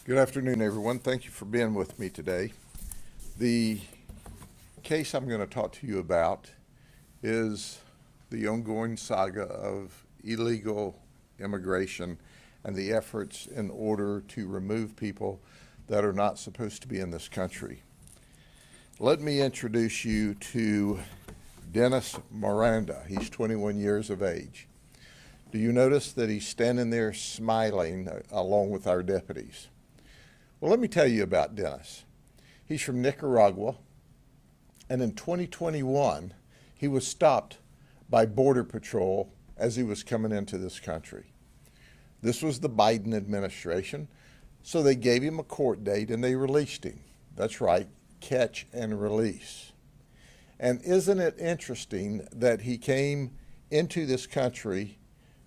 Good afternoon, everyone. Thank you for being with me today. The case I'm going to talk to you about is the ongoing saga of illegal immigration and the efforts in order to remove people that are not supposed to be in this country. Let me introduce you to Dennis Miranda. He's 21 years of age. Do you notice that he's standing there smiling along with our deputies? Well, let me tell you about Dennis. He's from Nicaragua, and in 2021, he was stopped by Border Patrol as he was coming into this country. This was the Biden administration, so they gave him a court date and they released him. That's right, catch and release. And isn't it interesting that he came into this country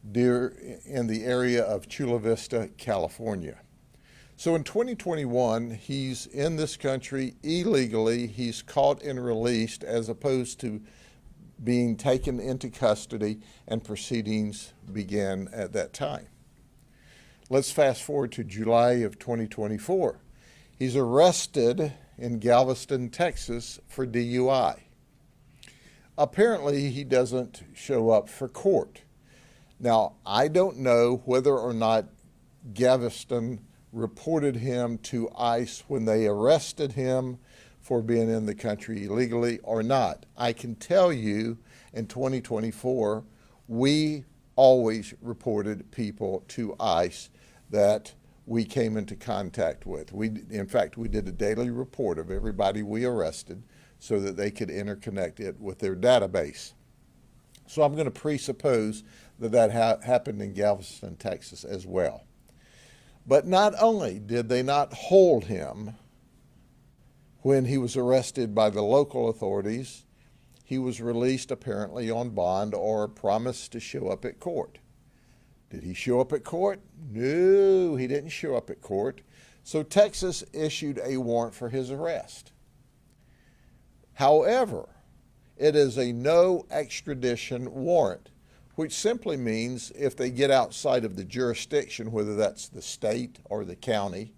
in the area of Chula Vista, California? So in 2021, he's in this country illegally. He's caught and released as opposed to being taken into custody, and proceedings began at that time. Let's fast forward to July of 2024. He's arrested in Galveston, Texas for DUI. Apparently, he doesn't show up for court. Now, I don't know whether or not Galveston reported him to ICE when they arrested him for being in the country illegally or not. I can tell you in 2024, we always reported people to ICE that we came into contact with. In fact, we did a daily report of everybody we arrested so that they could interconnect it with their database. So I'm going to presuppose that happened in Galveston, Texas as well. But not only did they not hold him when he was arrested by the local authorities, he was released apparently on bond or promised to show up at court. Did he show up at court? No, he didn't show up at court. So Texas issued a warrant for his arrest. However, it is a no extradition warrant, which simply means if they get outside of the jurisdiction, whether that's the state or the county,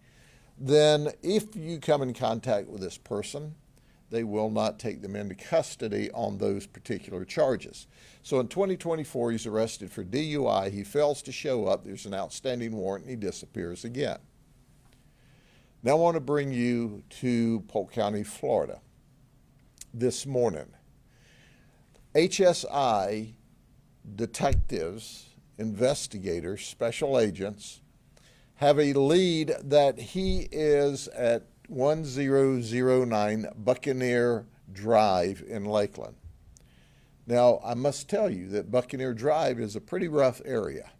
then if you come in contact with this person, they will not take them into custody on those particular charges. So in 2024, he's arrested for DUI. He fails to show up. There's an outstanding warrant, and he disappears again. Now I want to bring you to Polk County, Florida. This morning, HSI detectives, investigators, special agents have a lead that he is at 1009 Buccaneer Drive in Lakeland. Now, I must tell you that Buccaneer Drive is a pretty rough area.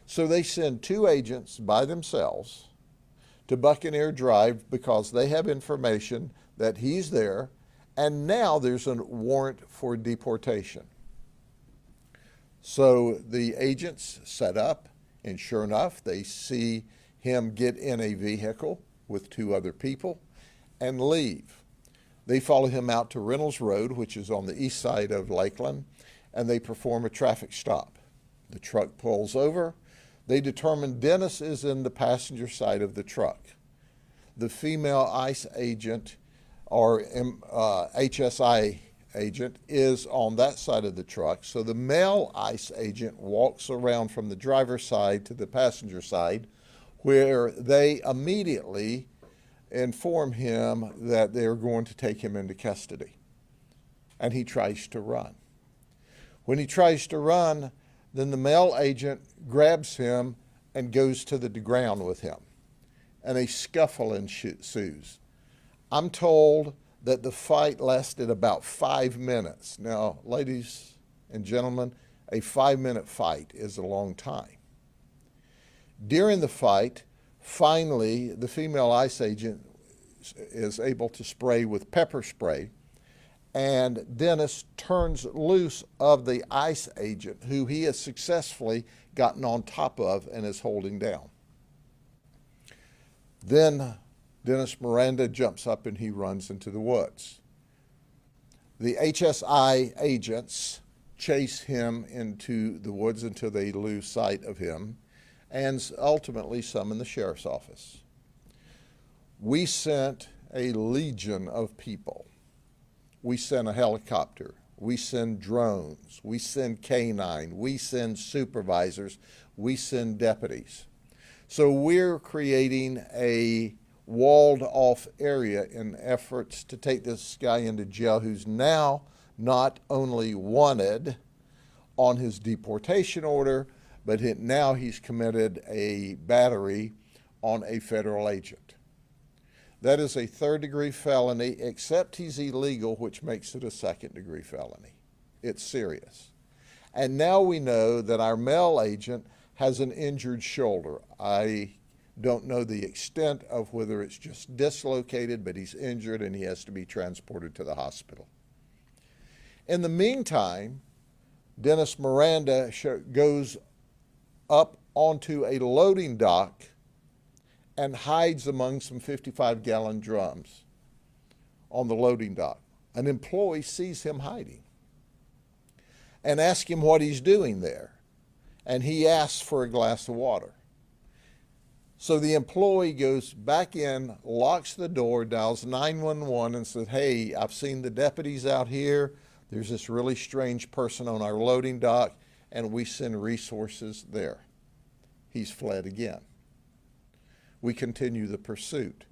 So they send two agents by themselves to Buccaneer Drive because they have information that he's there, and now there's a warrant for deportation. So the agents set up, and sure enough, they see him get in a vehicle with two other people and leave. They follow him out to Reynolds Road, which is on the east side of Lakeland, and they perform a traffic stop. The truck pulls over. They determine Dennis is in the passenger side of the truck. The female ICE agent or HSI agent is on that side of the truck. So the male ICE agent walks around from the driver's side to the passenger side, where they immediately inform him that they're going to take him into custody. And he tries to run. When he tries to run, then the male agent grabs him and goes to the ground with him. And a scuffle ensues. I'm told that the fight lasted about 5 minutes. Now, ladies and gentlemen, a 5-minute fight is a long time. During the fight, finally, the female ICE agent is able to spray with pepper spray, and Dennis turns loose of the ICE agent, who he has successfully gotten on top of and is holding down. Then Dennis Miranda jumps up and he runs into the woods. The HSI agents chase him into the woods until they lose sight of him. and ultimately some in the sheriff's office. We sent a legion of people. We send a helicopter. We send drones. We send canine. We send supervisors. We send deputies. So we're creating a walled off area in efforts to take this guy into jail, who's now not only wanted on his deportation order, but now he's committed a battery on a federal agent. That is a third-degree felony, except he's illegal, which makes it a second-degree felony. It's serious. And now we know that our male agent has an injured shoulder. I don't know the extent of whether it's just dislocated, but he's injured and he has to be transported to the hospital. In the meantime, Dennis Miranda goes up onto a loading dock and hides among some 55-gallon drums on the loading dock. An employee sees him hiding and asks him what he's doing there. And he asks for a glass of water. So the employee goes back in, locks the door, dials 911 and says, hey, I've seen the deputies out here. There's this really strange person on our loading dock, and we send resources there. He's fled again. We continue the pursuit.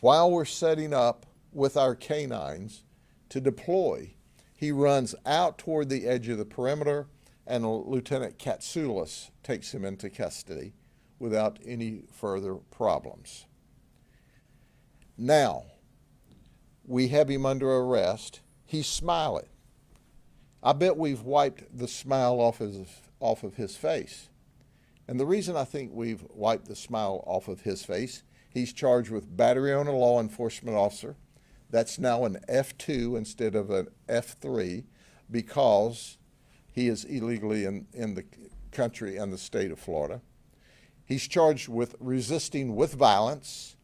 While we're setting up with our canines to deploy, he runs out toward the edge of the perimeter, and Lieutenant Katsoulis takes him into custody without any further problems. Now, we have him under arrest. He's smiling. I bet we've wiped the smile off of his face. And the reason I think we've wiped the smile off of his face, he's charged with battery on a law enforcement officer. That's now an F2 instead of an F3 because he is illegally in the country and the state of Florida. He's charged with resisting with violence,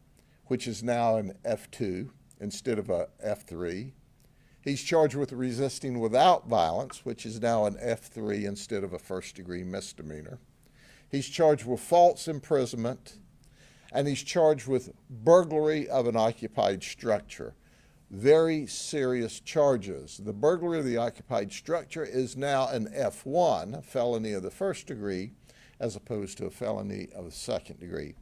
which is now an F2 instead of a F3. He's charged with resisting without violence, which is now an F3 instead of a first-degree misdemeanor. He's charged with false imprisonment, and he's charged with burglary of an occupied structure. Very serious charges. The burglary of the occupied structure is now an F1, a felony of the first degree, as opposed to a felony of the second degree.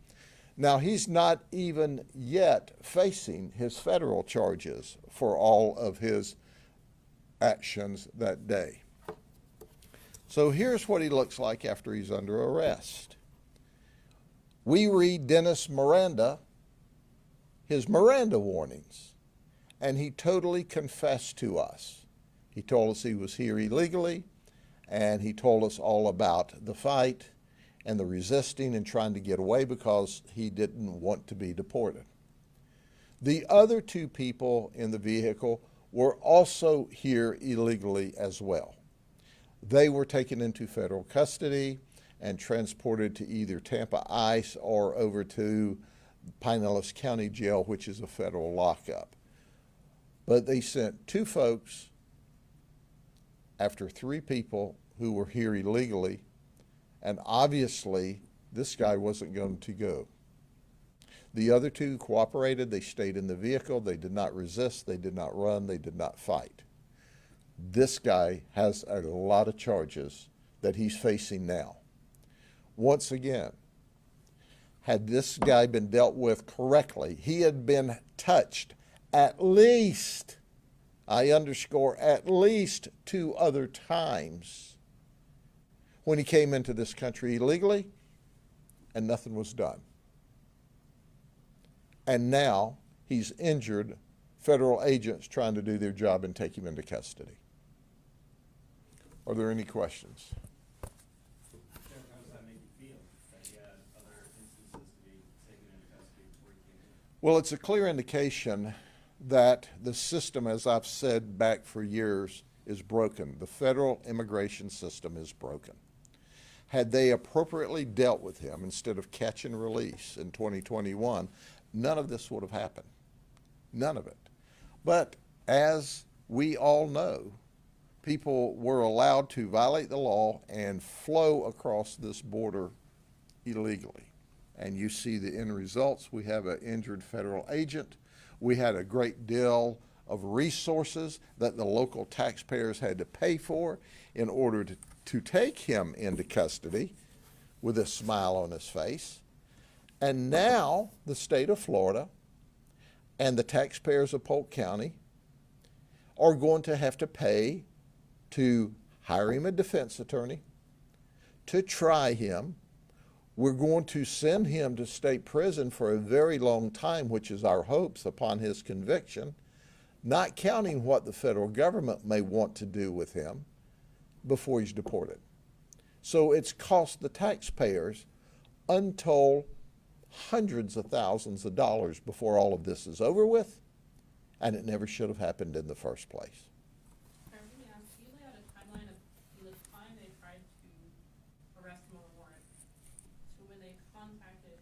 Now, he's not even yet facing his federal charges for all of his actions that day. So here's what he looks like after he's under arrest. We read Dennis Miranda, his Miranda warnings, and he totally confessed to us. He told us he was here illegally, and he told us all about the fight and the resisting and trying to get away because he didn't want to be deported. The other two people in the vehicle were also here illegally as well. They were taken into federal custody and transported to either Tampa ICE or over to Pinellas County Jail, which is a federal lockup. But they sent two folks after three people who were here illegally, and obviously this guy wasn't going to go. The other two cooperated. They stayed in the vehicle. They did not resist. They did not run. They did not fight. This guy has a lot of charges that he's facing now. Once again, had this guy been dealt with correctly, he had been touched at least, I underscore, at least 2 other times when he came into this country illegally, and nothing was done. And now he's injured federal agents trying to do their job and take him into custody. Are there any questions? Sheriff, how does that make you feel, that he had other instances to be taken into custody before he came in? Well, it's a clear indication that the system, as I've said back for years, is broken. The federal immigration system is broken. Had they appropriately dealt with him instead of catch and release in 2021, none of this would have happened. None of it. But as we all know, people were allowed to violate the law and flow across this border illegally. And you see the end results. We have an injured federal agent. We had a great deal of resources that the local taxpayers had to pay for in order to take him into custody with a smile on his face. And now the state of Florida and the taxpayers of Polk County are going to have to pay to hire him a defense attorney, to try him. We're going to send him to state prison for a very long time, which is our hopes upon his conviction, not counting what the federal government may want to do with him before he's deported. So it's cost the taxpayers untold hundreds of thousands of dollars before all of this is over with, and it never should have happened in the first place. Do you lay out a timeline of from the time they tried to arrest him on a warrant to when they contacted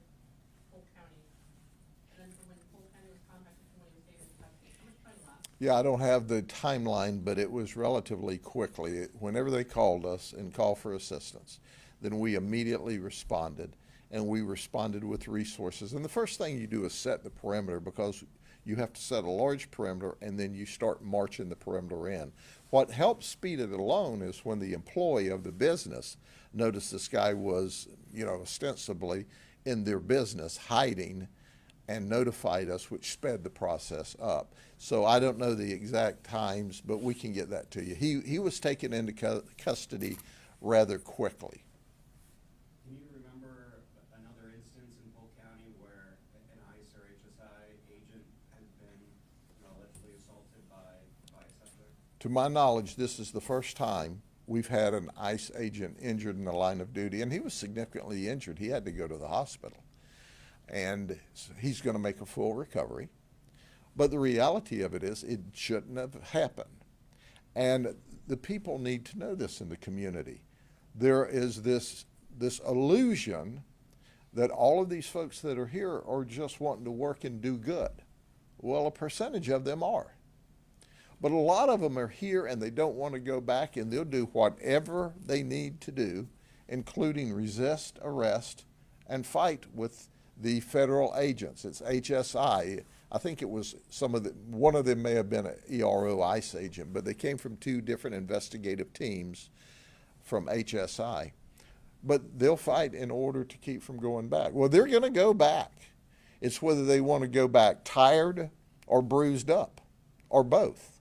Polk County, and then from when Polk County was contacted to when he was taken into custody? How much time elapsed? Yeah, I don't have the timeline, but it was relatively quickly. Whenever they called us and called for assistance, then we immediately responded, and we responded with resources. And the first thing you do is set the perimeter, because you have to set a large perimeter, and then you start marching the perimeter in. What helps speed it along is when the employee of the business noticed this guy was, ostensibly in their business hiding, and notified us, which sped the process up. So I don't know the exact times, but we can get that to you. He was taken into custody rather quickly. Can you remember another instance in Polk County where an ICE or HSI agent has been allegedly assaulted by a suspect? To my knowledge, this is the first time we've had an ICE agent injured in the line of duty, and he was significantly injured. He had to go to the hospital, and he's going to make a full recovery. But the reality of it is it shouldn't have happened. And the people need to know this in the community. There is this illusion that all of these folks that are here are just wanting to work and do good. Well, a percentage of them are. But a lot of them are here and they don't want to go back, and they'll do whatever they need to do, including resist arrest and fight with the federal agents. It's HSI. I think it was one of them may have been an ERO ICE agent, but they came from two different investigative teams from HSI. But they'll fight in order to keep from going back. Well, they're going to go back. It's whether they want to go back tired or bruised up, or both.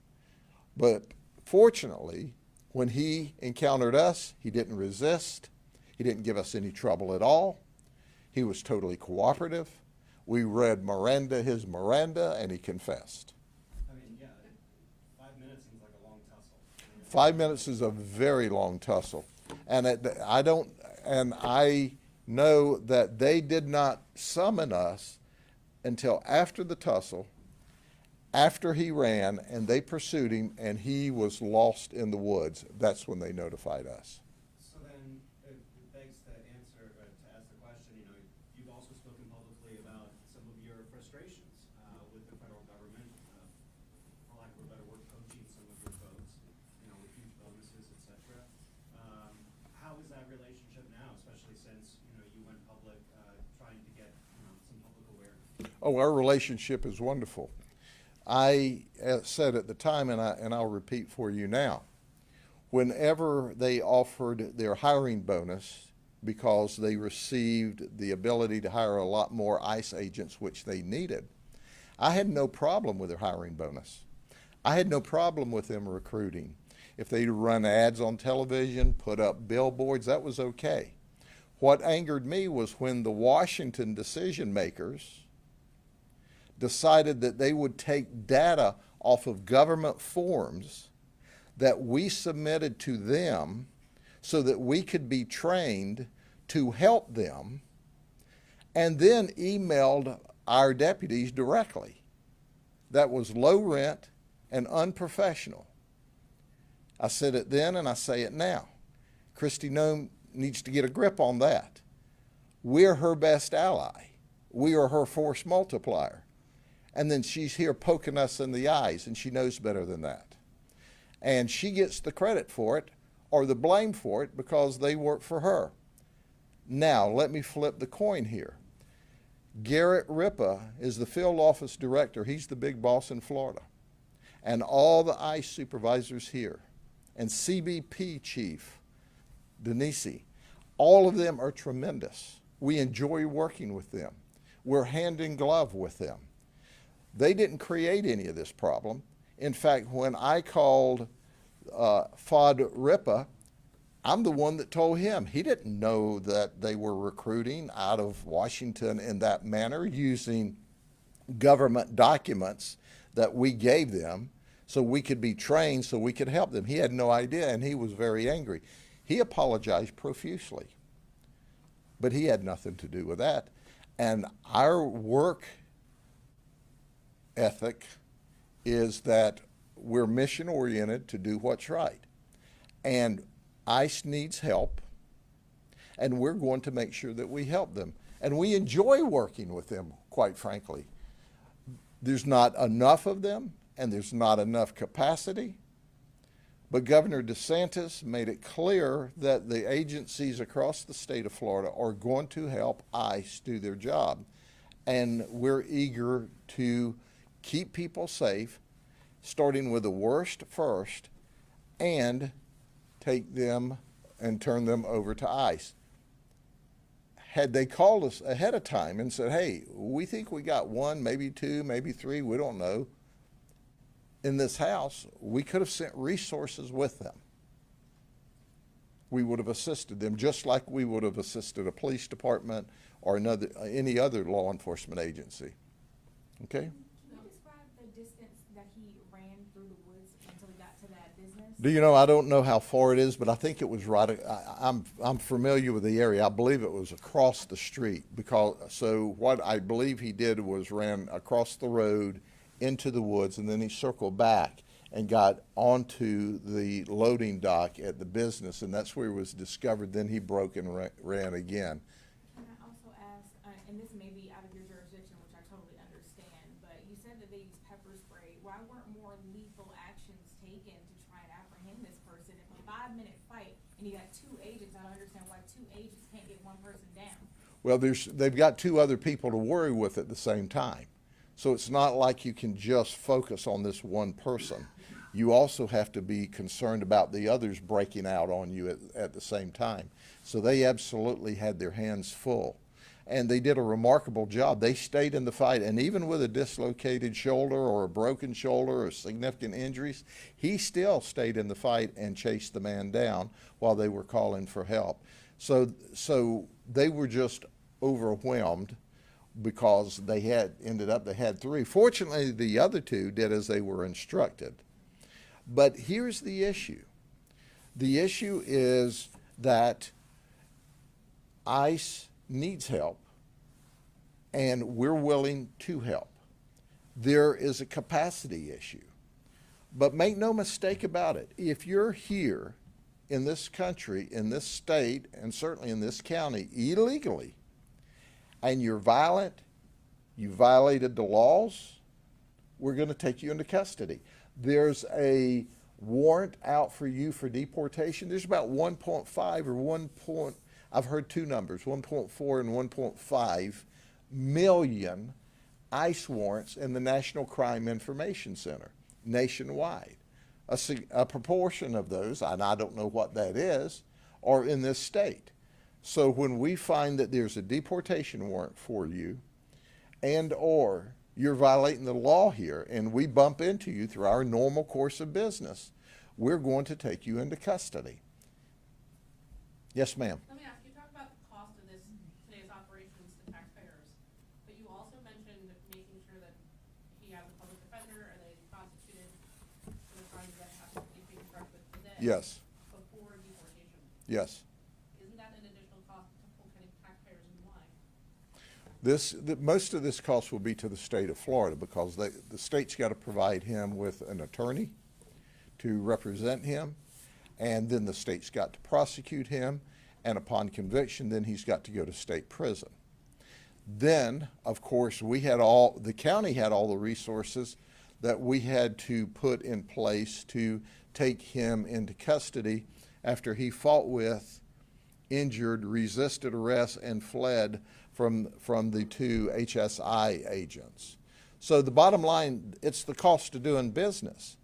But fortunately, when he encountered us, he didn't resist. He didn't give us any trouble at all. He was totally cooperative. We read his Miranda, and he confessed. I mean, yeah, 5 minutes seems like a long tussle. 5 minutes is a very long tussle. And I know that they did not summon us until after the tussle, after he ran, and they pursued him, and he was lost in the woods. That's when they notified us. So then it begs to ask the question, you've also spoken publicly about some of your frustrations with the federal government, for lack of a better word, poaching some of your folks, with huge bonuses, et cetera. How is that relationship now, especially since, you went public trying to get some public awareness? Oh, our relationship is wonderful. I said at the time, and I'll repeat for you now, whenever they offered their hiring bonus because they received the ability to hire a lot more ICE agents, which they needed, I had no problem with their hiring bonus. I had no problem with them recruiting. If they run ads on television, put up billboards, that was okay. What angered me was when the Washington decision makers decided that they would take data off of government forms that we submitted to them so that we could be trained to help them, and then emailed our deputies directly. That was low rent and unprofessional. I said it then and I say it now. Christy Nome needs to get a grip on that. We're her best ally. We are her force multiplier. And then she's here poking us in the eyes, and she knows better than that. And she gets the credit for it or the blame for it because they work for her. Now, let me flip the coin here. Garrett Ripa is the field office director. He's the big boss in Florida. And all the ICE supervisors here, and CBP chief, Denise, all of them are tremendous. We enjoy working with them. We're hand in glove with them. They didn't create any of this problem. In fact, when I called Fuad Ripa, I'm the one that told him. He didn't know that they were recruiting out of Washington in that manner, using government documents that we gave them so we could be trained, so we could help them. He had no idea, and he was very angry. He apologized profusely, but he had nothing to do with that. And our work ethic is that we're mission oriented to do what's right. And ICE needs help, and we're going to make sure that we help them. And we enjoy working with them, quite frankly. There's not enough of them, and there's not enough capacity. But Governor DeSantis made it clear that the agencies across the state of Florida are going to help ICE do their job. And we're eager to keep people safe, starting with the worst first, and take them and turn them over to ICE. Had they called us ahead of time and said, hey, we think we got one, maybe two, maybe three, we don't know, in this house, we could have sent resources with them. We would have assisted them just like we would have assisted a police department or any other law enforcement agency. Okay? Can you describe the distance that he ran through the woods until he got to that business? Do you know, I don't know how far it is, but I think it was right, I'm familiar with the area. I believe it was across the street, so what I believe he did was ran across the road into the woods, and then he circled back and got onto the loading dock at the business, and that's where he was discovered. Then he broke and ran again. Can I also ask, and this may be out of your jurisdiction, which I totally understand, but you said that they used pepper spray. Why weren't more lethal actions taken to try and apprehend this person? If a 5-minute fight and you got 2 agents, I don't understand why 2 agents can't get one person down. Well, they've got 2 other people to worry with at the same time. So it's not like you can just focus on this one person. You also have to be concerned about the others breaking out on you at the same time. So they absolutely had their hands full. And they did a remarkable job. They stayed in the fight, and even with a dislocated shoulder or a broken shoulder or significant injuries, he still stayed in the fight and chased the man down while they were calling for help. So they were just overwhelmed, because they had 3. Fortunately, the other 2 did as they were instructed. But here's the issue. The issue is that ICE needs help, and we're willing to help. There is a capacity issue. But make no mistake about it. If you're here in this country, in this state, and certainly in this county illegally, and you're violent, you violated the laws, we're going to take you into custody. There's a warrant out for you for deportation. There's about 1.5 or I've heard 2 numbers, 1.4 and 1.5 million ICE warrants in the National Crime Information Center nationwide. A proportion of those, and I don't know what that is, are in this state. So when we find that there's a deportation warrant for you, and or you're violating the law here, and we bump into you through our normal course of business, we're going to take you into custody. Yes, ma'am. Let me ask, you talk about the cost of today's operations to taxpayers, but you also mentioned making sure that he has a public defender, are they constituted for the crimes that have to be being charged with today? Yes. Before deportation? Yes. Most of this cost will be to the state of Florida, because the state's got to provide him with an attorney to represent him, and then the state's got to prosecute him, and upon conviction, then he's got to go to state prison. Then, of course, the county had all the resources that we had to put in place to take him into custody after he fought with injured, resisted arrest, and fled from the two HSI agents. So the bottom line, it's the cost of doing business.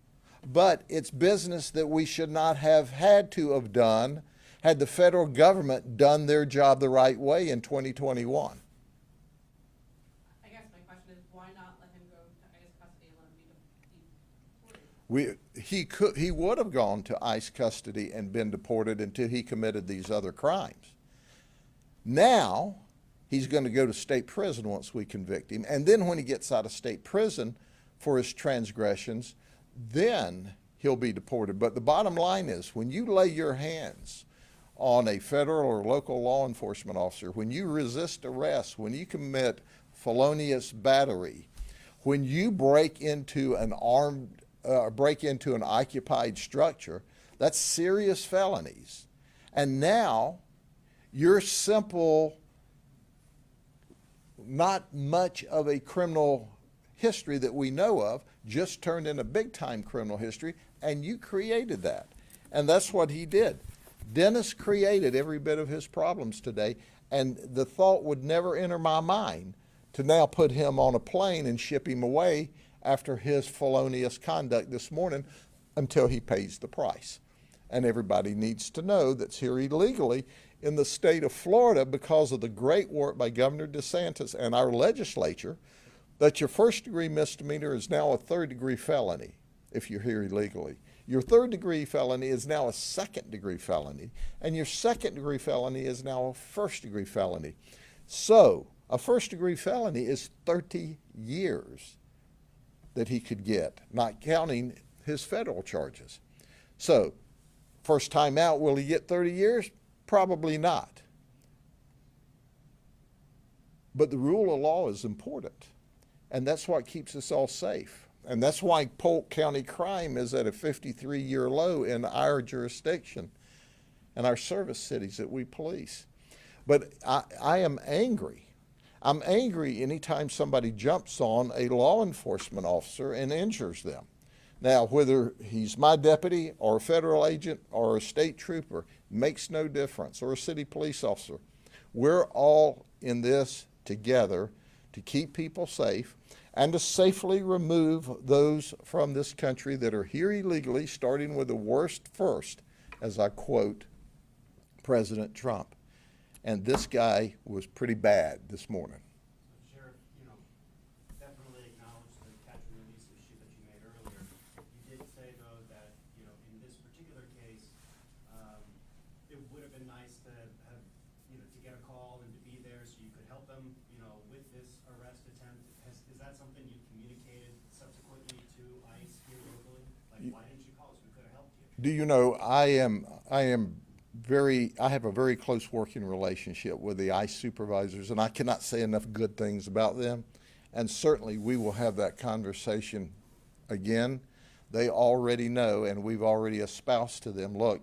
But it's business that we should not have had to have done had the federal government done their job the right way in 2021. I guess my question is, why not let him go to ICE custody and let him be deported? He would have gone to ICE custody and been deported until he committed these other crimes. Now, he's going to go to state prison once we convict him. And then when he gets out of state prison for his transgressions, then he'll be deported. But the bottom line is, when you lay your hands on a federal or local law enforcement officer, when you resist arrest, when you commit felonious battery, when you break into an occupied structure, that's serious felonies. And now, your simple, not much of a criminal history that we know of just turned into big-time criminal history, and you created that. And that's what he did. Dennis created every bit of his problems today, and the thought would never enter my mind to now put him on a plane and ship him away after his felonious conduct this morning until he pays the price. And everybody needs to know that's here illegally in the state of Florida because of the great work by Governor DeSantis and our legislature, that your first-degree misdemeanor is now a third-degree felony if you're here illegally. Your third-degree felony is now a second-degree felony, and your second-degree felony is now a first-degree felony. So a first-degree felony is 30 years that he could get, not counting his federal charges. So first time out, will he get 30 years? Probably not. But the rule of law is important. And that's what keeps us all safe. And that's why Polk County crime is at a 53-year low in our jurisdiction and our service cities that we police. But I am angry. I'm angry anytime somebody jumps on a law enforcement officer and injures them. Now, whether he's my deputy or a federal agent or a state trooper, makes no difference, or a city police officer. We're all in this together to keep people safe and to safely remove those from this country that are here illegally, starting with the worst first, as I quote President Trump. And this guy was pretty bad this morning. Sheriff, definitely acknowledge the catch and release issue that you made earlier. You did say, though, that, in this particular case, it would have been nice to have, to get a call and to be there so you could help them, with this arrest attempt. Is that something you communicated subsequently to ICE here locally? Like, why didn't you call us? We could have helped you. Do you know, I have a very close working relationship with the ICE supervisors, and I cannot say enough good things about them. And certainly we will have that conversation again. They already know, and we've already espoused to them, look,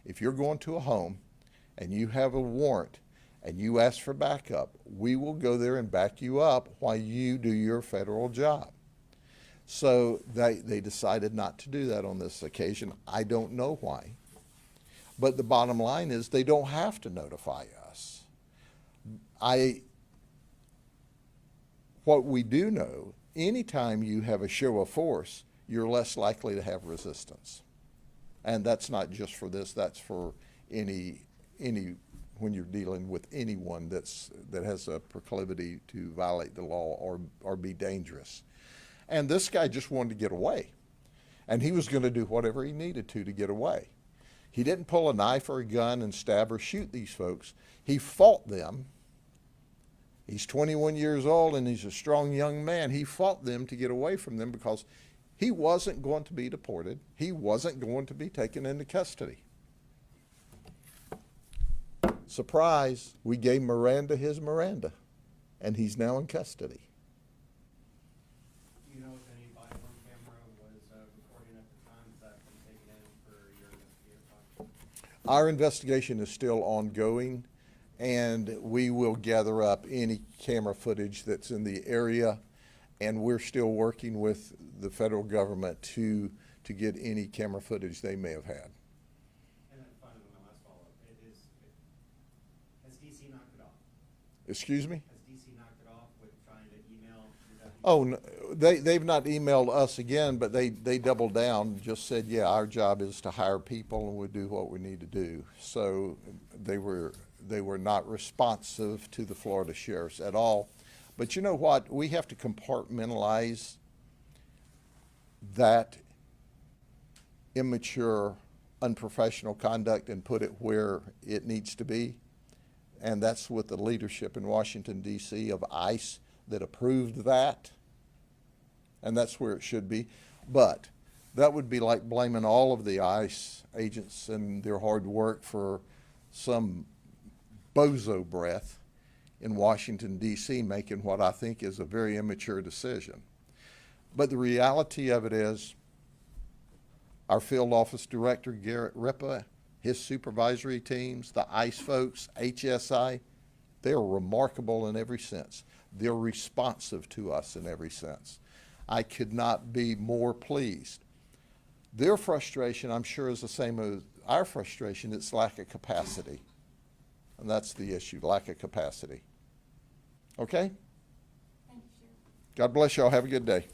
if you're going to a home and you have a warrant and you ask for backup, we will go there and back you up while you do your federal job. So they decided not to do that on this occasion. I don't know why. But the bottom line is they don't have to notify us. What we do know, anytime you have a show of force, you're less likely to have resistance. And that's not just for this, that's for any when you're dealing with anyone that has a proclivity to violate the law or be dangerous. And this guy just wanted to get away. And he was going to do whatever he needed to get away. He didn't pull a knife or a gun and stab or shoot these folks. He fought them. He's 21 years old and he's a strong young man. He fought them to get away from them because he wasn't going to be deported. He wasn't going to be taken into custody. Surprise, we gave Miranda his Miranda, and he's now in custody. Do you know if any body-worn camera was recording at the time that been taken in for your investigative? Our investigation is still ongoing, and we will gather up any camera footage that's in the area, and we're still working with the federal government to get any camera footage they may have had. And then finally, my last follow-up, Excuse me? Has DC knocked it off with trying to email your deputies? Oh, they've not emailed us again, but they doubled down, just said, yeah, our job is to hire people and we do what we need to do. So they were not responsive to the Florida sheriffs at all. But you know what? We have to compartmentalize that immature, unprofessional conduct and put it where it needs to be. And that's with the leadership in Washington, D.C. of ICE that approved that. And that's where it should be. But that would be like blaming all of the ICE agents and their hard work for some bozo breath in Washington, D.C. making what I think is a very immature decision. But the reality of it is our field office director, Garrett Ripa, his supervisory teams, the ICE folks, HSI, they're remarkable in every sense. They're responsive to us in every sense. I could not be more pleased. Their frustration, I'm sure, is the same as our frustration. It's lack of capacity. And that's the issue, lack of capacity. Okay? Thank you, Sheriff. God bless y'all. Have a good day.